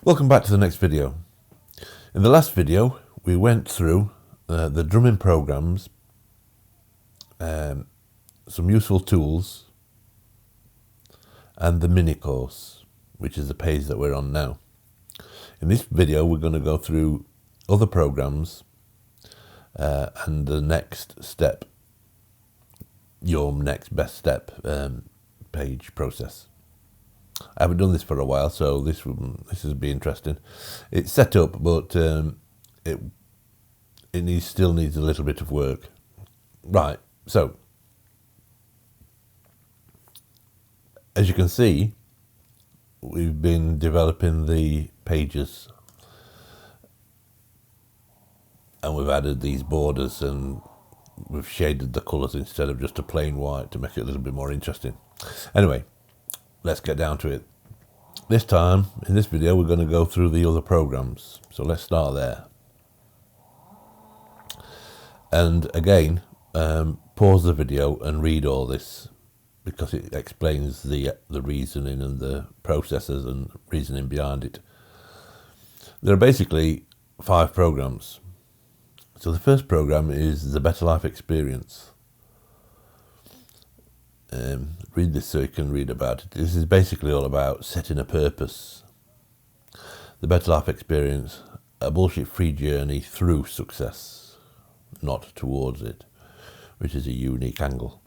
Welcome back to the next video. In the last video we went through the drumming programs, some useful tools and the mini course, which is the page that we're on now. In this video we're going to go through other programs and the next step, your next best step page process. I haven't done this for a while, so this will be interesting. It's set up, but it still needs a little bit of work. Right, so as you can see, we've been developing the pages and we've added these borders and we've shaded the colours instead of just a plain white to make it a little bit more interesting. Anyway, let's get down to it. This time, in this video, we're going to go through the other programs. So let's start there. And again, pause the video and read all this because it explains the reasoning and the processes and reasoning behind it. There are basically 5 programs. So the first program is the Better Life Experience. Read this so you can read about it. This is basically all about setting a purpose. The Better Life Experience, a bullshit-free journey through success, not towards it, which is a unique angle.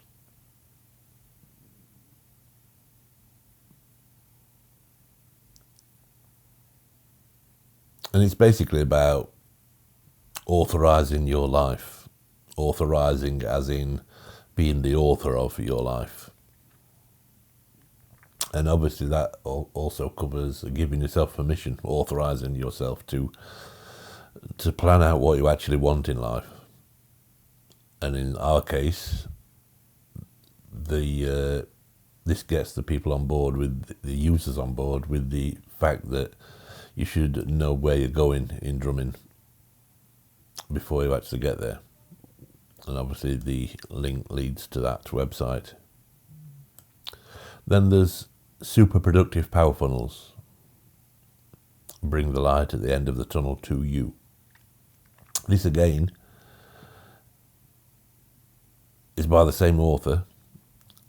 And it's basically about authorizing your life. Authorizing as in being the author of your life. And obviously that also covers giving yourself permission, authorizing yourself to plan out what you actually want in life. And in our case, this gets the people on board, with the users on board, with the fact that you should know where you're going in drumming before you actually get there. And obviously the link leads to that website. Then there's super productive power funnels. Bring the light at the end of the tunnel to you. This again is by the same author,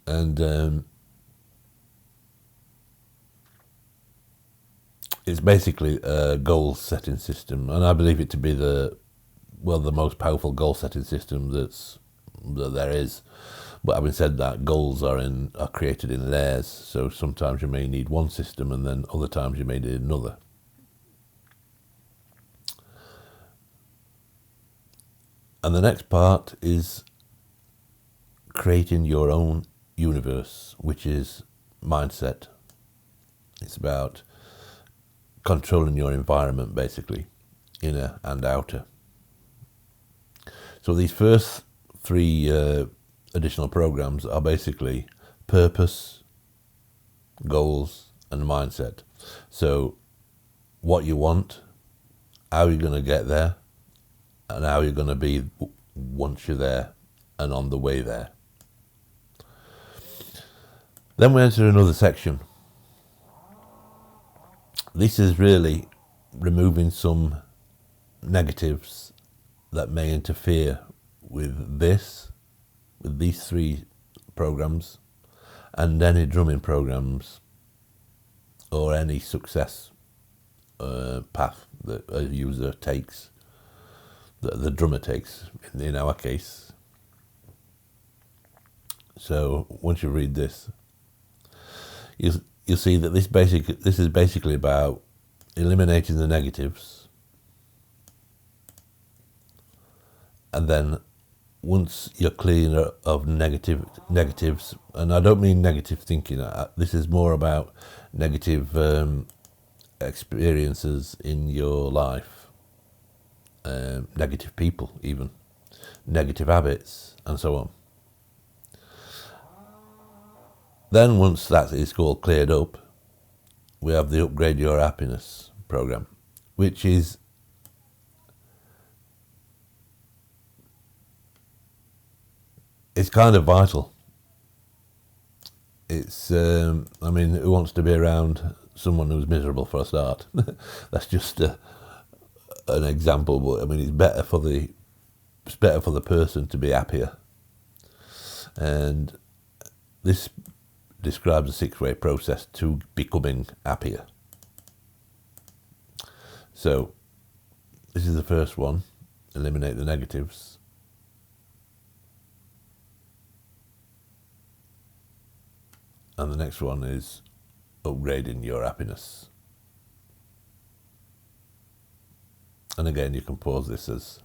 and it's basically a goal setting system, and I believe it to be the most powerful goal setting system that there is. But having said that, goals are created in layers, so sometimes you may need one system and then other times you may need another. And the next part is creating your own universe, which is mindset. It's about controlling your environment, basically, inner and outer. So these first 3 additional programs are basically purpose, goals, and mindset. So what you want, how you're going to get there, and how you're going to be once you're there and on the way there. Then we enter another section. This is really removing some negatives that may interfere with these 3 programs and any drumming programs or any success path that a user takes, that the drummer takes in our case. So once you read this, you'll see that this is basically about eliminating the negatives, and then once you're clear of negatives, and I don't mean negative thinking, this is more about negative experiences in your life, negative people even, negative habits and so on. Then once that is all cleared up, we have the Upgrade Your Happiness program, which is it's kind of vital. It's, I mean, who wants to be around someone who's miserable for a start. That's just an example, but I mean it's better for the person to be happier. And this describes a 6-way process to becoming happier. So this is the first one: eliminate the negatives. And the next one is upgrading your happiness. And again, you can pause this as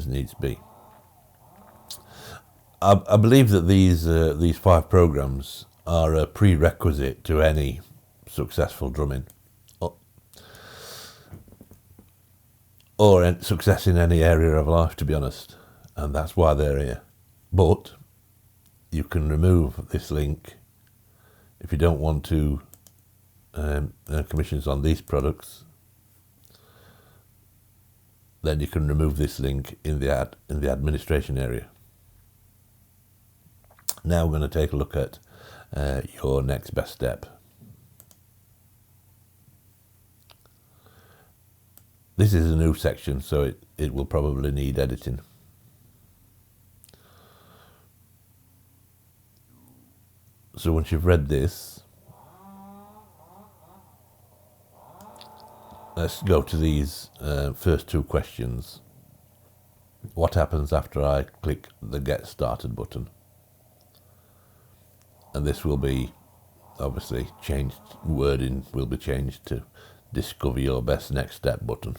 needs be. I believe that these 5 programs are a prerequisite to any successful drumming, or success in any area of life, to be honest. And that's why they're here. But you can remove this link if you don't want to earn commissions on these products. Then you can remove this link in the administration area. Now we're going to take a look at your next best step. This is a new section, so it will probably need editing. So once you've read this, let's go to these first 2 questions. What happens after I click the Get Started button? And this will be obviously changed, wording will be changed to Discover Your Best Next Step button.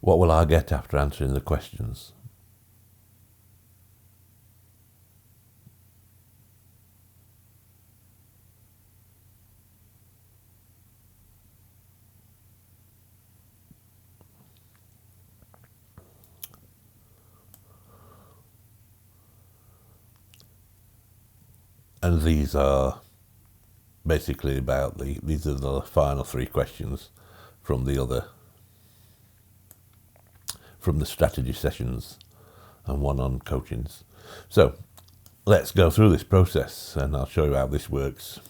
What will I get after answering the questions? And these are basically about these are the final 3 questions from the strategy sessions and one on coachings. So let's go through this process and I'll show you how this works.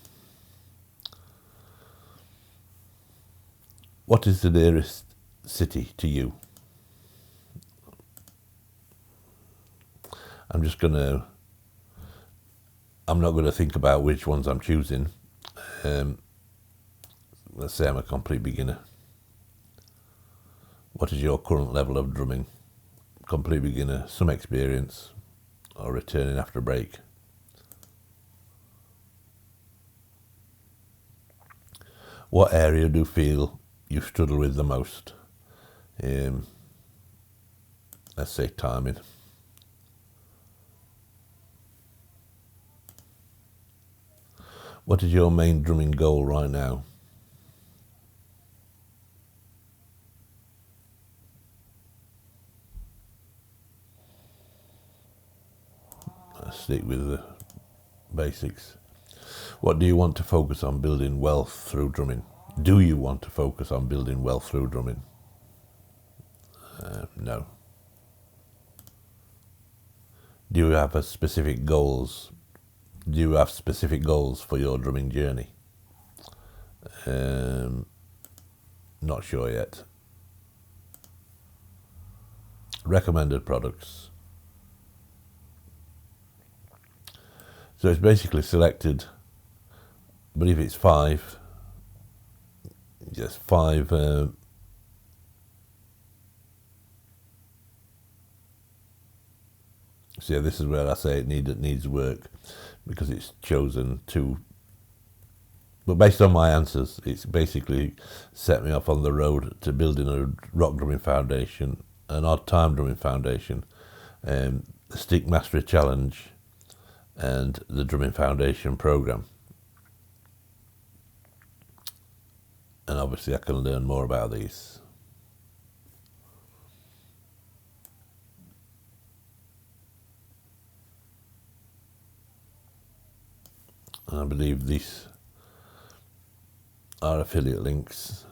What is the nearest city to you? I'm not going to think about which ones I'm choosing. Let's say I'm a complete beginner. What is your current level of drumming? Complete beginner, some experience, or returning after a break. What area do you feel you struggle with the most? Let's say timing. What is your main drumming goal right now? Let's stick with the basics. What do you want to focus on building wealth through drumming? Do you want to focus on building wealth through drumming? No. Do you have specific goals? Do you have specific goals for your drumming journey? Not sure yet. Recommended products. So it's basically selected, I believe it's 5. Just 5 so yeah, this is where I say it needs work, because it's chosen to, but based on my answers, it's basically set me off on the road to building a rock drumming foundation, an odd time drumming foundation, the Stick Mastery Challenge, and the Drumming Foundation program. And obviously I can learn more about these. I believe these are affiliate links.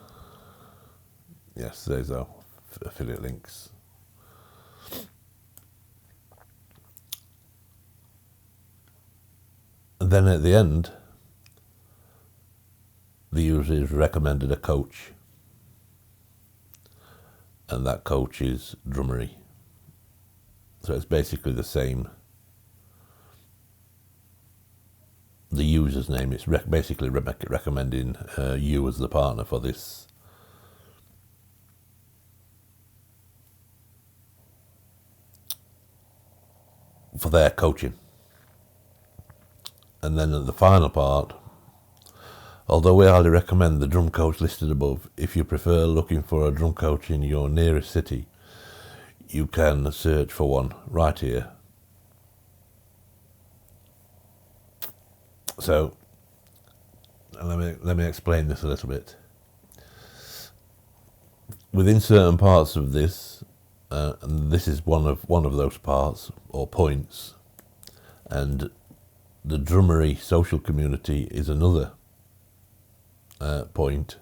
Yes, those are affiliate links. And then at the end, the user is recommended a coach, and that coach is Drummery. So it's basically the same. The user's name is basically recommending you as the partner for this. For their coaching. And then at the final part, although we highly recommend the drum coach listed above, if you prefer looking for a drum coach in your nearest city, you can search for one right here. So let me explain this a little bit. Within certain parts of this, and this is one of those parts or points, and the Drummery social community is another point.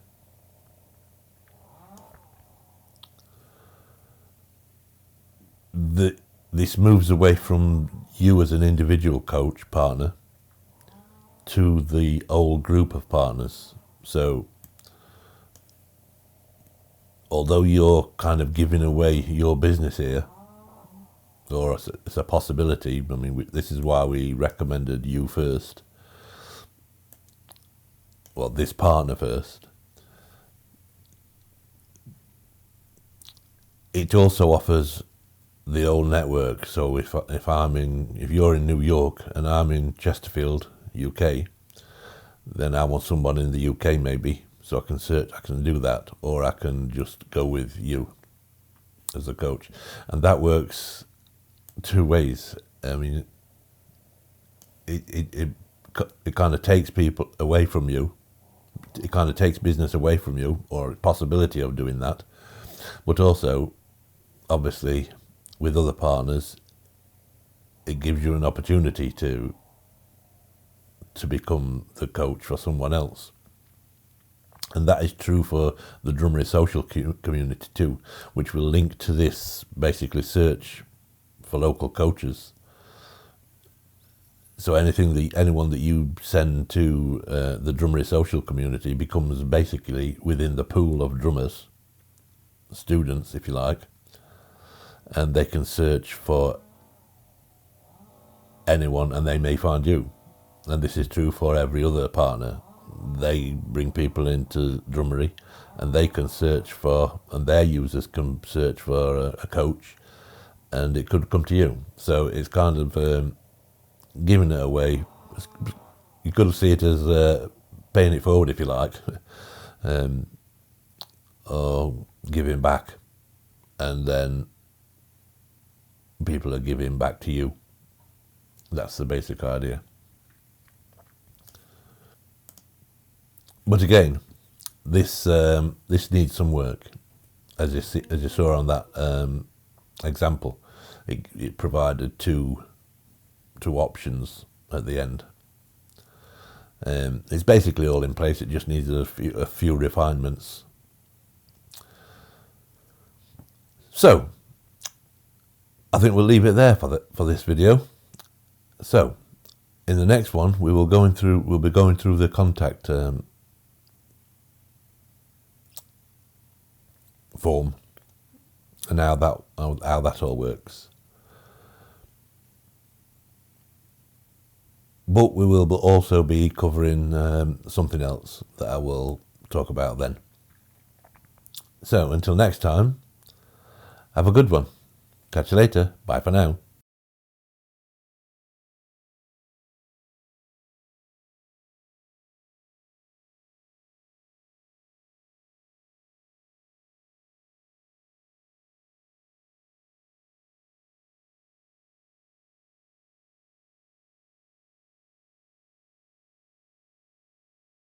This moves away from you as an individual coach partner to the whole group of partners. So although you're kind of giving away your business here, or it's a possibility, I mean, this is why we recommended you first, well, this partner first. It also offers the whole network. So if you're in New York and I'm in Chesterfield, UK, then I want someone in the UK maybe, so I can do that, or I can just go with you as a coach. And that works two ways. I mean, it kind of takes people away from you. It kind of takes business away from you, or possibility of doing that. But also, obviously, with other partners, it gives you an opportunity to become the coach for someone else. And that is true for the Drummery social community too, which will link to this, basically search for local coaches. So anyone that you send to the Drummery social community becomes basically within the pool of drummers, students if you like, and they can search for anyone and they may find you. And this is true for every other partner. They bring people into Drummery and they can search for, and their users can search for a coach, and it could come to you. So it's kind of giving it away. You could see it as paying it forward if you like, or giving back, and then people are giving back to you. That's the basic idea. But again, this needs some work, as you saw on that example. It provided two options at the end. It's basically all in place. It just needs a few refinements. So I think we'll leave it there for this video. So in the next one, we'll be going through the contact form and how that all works. But we will also be covering something else that I will talk about then. So until next time, have a good one. Catch you later. Bye for now.